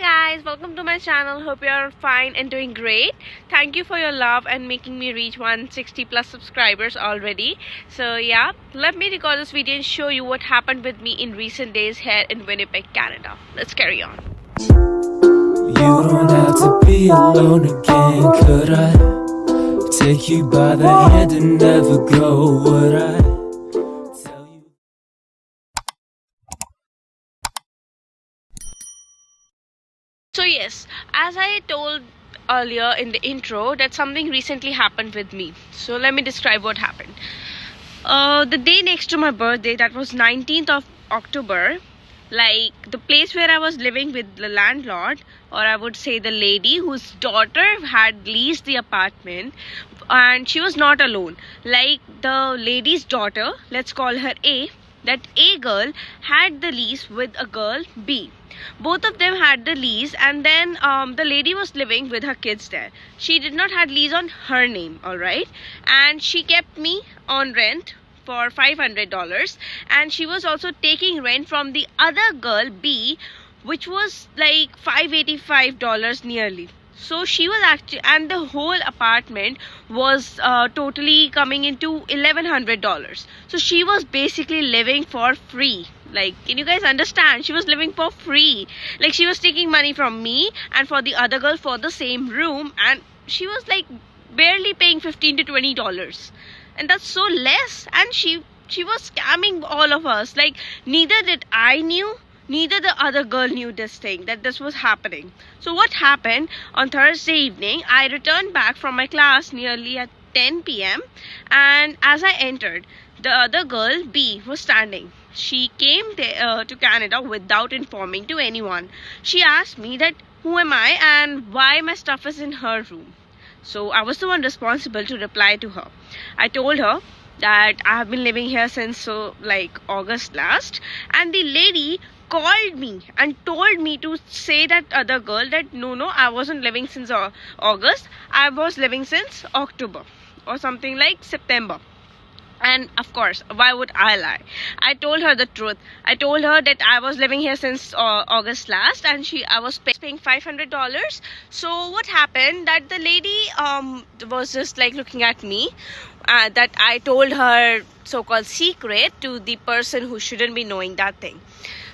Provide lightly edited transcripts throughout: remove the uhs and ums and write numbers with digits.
Hi guys, welcome to my channel. Hope you're fine and doing great. Thank you for your love and making me reach 160 plus subscribers already. So yeah, let me record this video and show you what happened with me in recent days here in Winnipeg, Canada. Let's carry on. You don't have to be alone again. Could I take you by the hand and never go? Would I tell you? So yes, as I told earlier in the intro that something recently happened with me. So let me describe what happened. The day next to my birthday, that was 19th of October, like the place where I was living with the landlord, or I would say the lady whose daughter had leased the apartment, and she was not alone. Like the lady's daughter, let's call her A, that A girl had the lease with a girl B. Both of them had the lease, and then the lady was living with her kids there. She did not have lease on her name, alright, and she kept me on rent for $500, and she was also taking rent from the other girl B, which was like $585 nearly. So she was actually, and the whole apartment was totally coming into $1,100. So she was basically living for free. Like, can you guys understand? She was living for free. Like, she was taking money from me and for the other girl for the same room, and she was like barely paying $15 to $20, and that's so less. And she was scamming all of us. Like, neither did I knew, neither the other girl knew this thing, that this was happening. So what happened on Thursday evening, I returned back from my class nearly at 10 p.m. and as I entered, the other girl B was standing. She came there, to Canada without informing to anyone. She asked me that who am I and why my stuff is in her room. So I was the one responsible to reply to her. I told her that I have been living here since like August last, and the lady called me and told me to say that other girl that no, I wasn't living since August, I was living since October or something like September. And of course, why would I lie? I told her the truth. I told her that I was living here since August last, and I was paying $500. So what happened, that the lady was just like looking at me, that I told her so-called secret to the person who shouldn't be knowing that thing.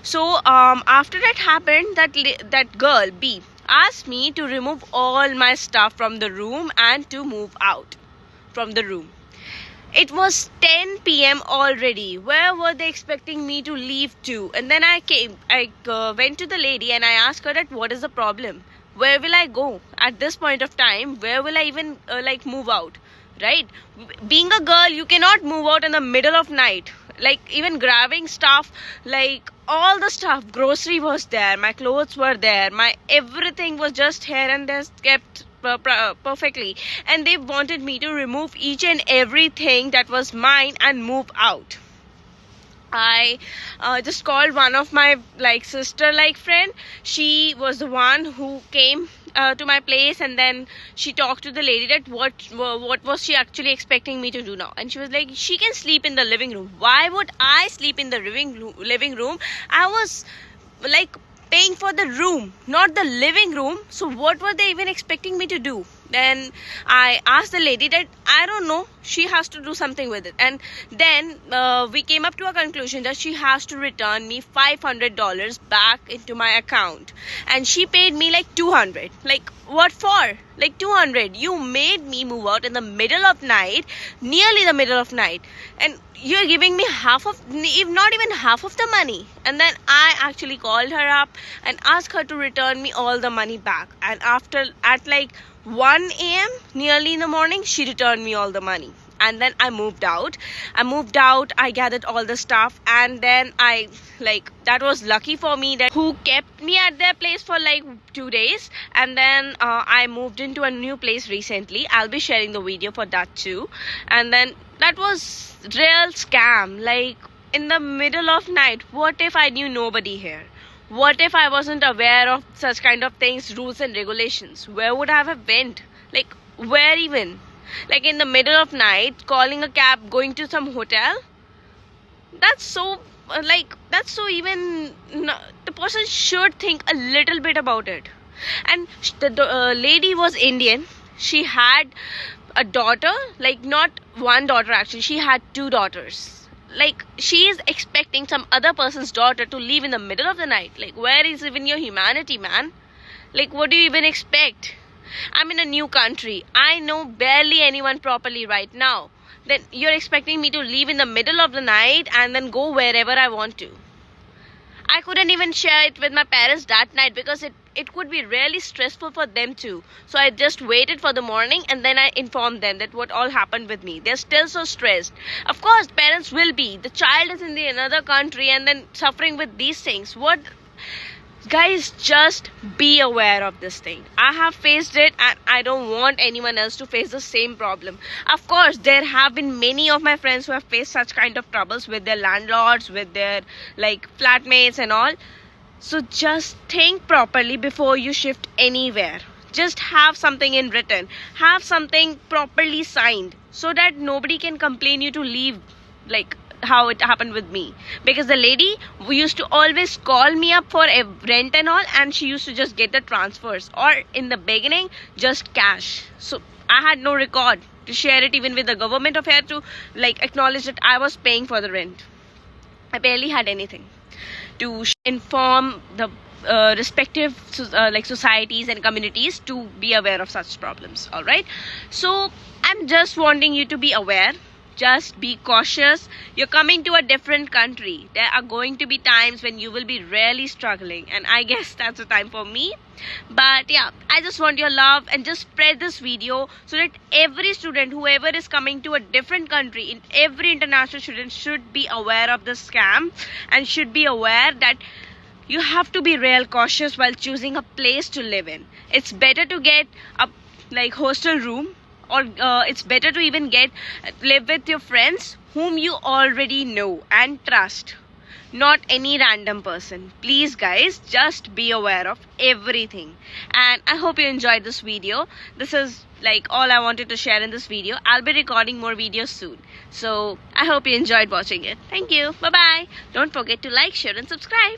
So after that happened, that girl B asked me to remove all my stuff from the room and to move out from the room. It was 10 p.m. already. Where were they expecting me to leave to? And then I went to the lady and I asked her that what is the problem? Where will I go at this point of time? Where will I even like move out? Right? Being a girl, you cannot move out in the middle of night. Like, even grabbing stuff, like all the stuff, grocery was there, my clothes were there, my everything was just here and there kept perfectly, and they wanted me to remove each and everything that was mine and move out. I just called one of my like sister like friend. She was the one who came to my place, and then she talked to the lady that what was she actually expecting me to do now. And she was like, she can sleep in the living room. Why would I sleep in the living room? I was like paying for the room, not the living room. So what were they even expecting me to do? Then I asked the lady that I don't know, she has to do something with it. And then we came up to a conclusion that she has to return me $500 back into my account, and she paid me like $200. Like, what for? Like, $200. You made me move out in the middle of night, nearly the middle of night, and you're giving me half of, if not even half of the money. And then I actually called her up and asked her to return me all the money back. And after, at like 1 a.m. nearly in the morning, she returned me all the money. And then I moved out. I gathered all the stuff, and then that was lucky for me that who kept me at their place for like 2 days. And then I moved into a new place recently. I'll be sharing the video for that too. And then that was real scam. Like, in the middle of night, what if I knew nobody here? What if I wasn't aware of such kind of things, rules and regulations? Where would I have went? Like, where even? Like, in the middle of night, calling a cab, going to some hotel? That's so like that's so even the person should think a little bit about it. And the lady was Indian. She had a daughter, like not one daughter actually, she had two daughters. Like she is expecting some other person's daughter to leave in the middle of the night. Like where is even your humanity, man? Like what do you even expect? I'm in a new country. I know barely anyone properly right now. Then you're expecting me to leave in the middle of the night and then go wherever I want to. I couldn't even share it with my parents that night because it could be really stressful for them too. So I just waited for the morning and then I informed them that what all happened with me. They're still so stressed. Of course, parents will be. The child is in the another country and then suffering with these things. What? Guys, just be aware of this thing. I have faced it and I don't want anyone else to face the same problem. Of course, there have been many of my friends who have faced such kind of troubles with their landlords, with their like flatmates and all. So just think properly before you shift anywhere. Just have something in written, have something properly signed so that nobody can complain you to leave, like how it happened with me. Because the lady used to always call me up for a rent and all, and she used to just get the transfers, or in the beginning just cash. So I had no record to share it even with the government of here to like acknowledge that I was paying for the rent. I barely had anything to inform the respective like societies and communities to be aware of such problems. All right, so I'm just wanting you to be aware. Just be cautious. You're coming to a different country. There are going to be times when you will be really struggling, and I guess that's the time for me. But yeah, I just want your love and just spread this video so that every student, whoever is coming to a different country, in every international student should be aware of this scam and should be aware that you have to be real cautious while choosing a place to live in. It's better to get a like hostel room, or it's better to even live with your friends whom you already know and trust, not any random person. Please guys, just be aware of everything. And I hope you enjoyed this video. This is like all I wanted to share in this video. I'll be recording more videos soon, so I hope you enjoyed watching it. Thank you. Bye bye. Don't forget to like, share and subscribe.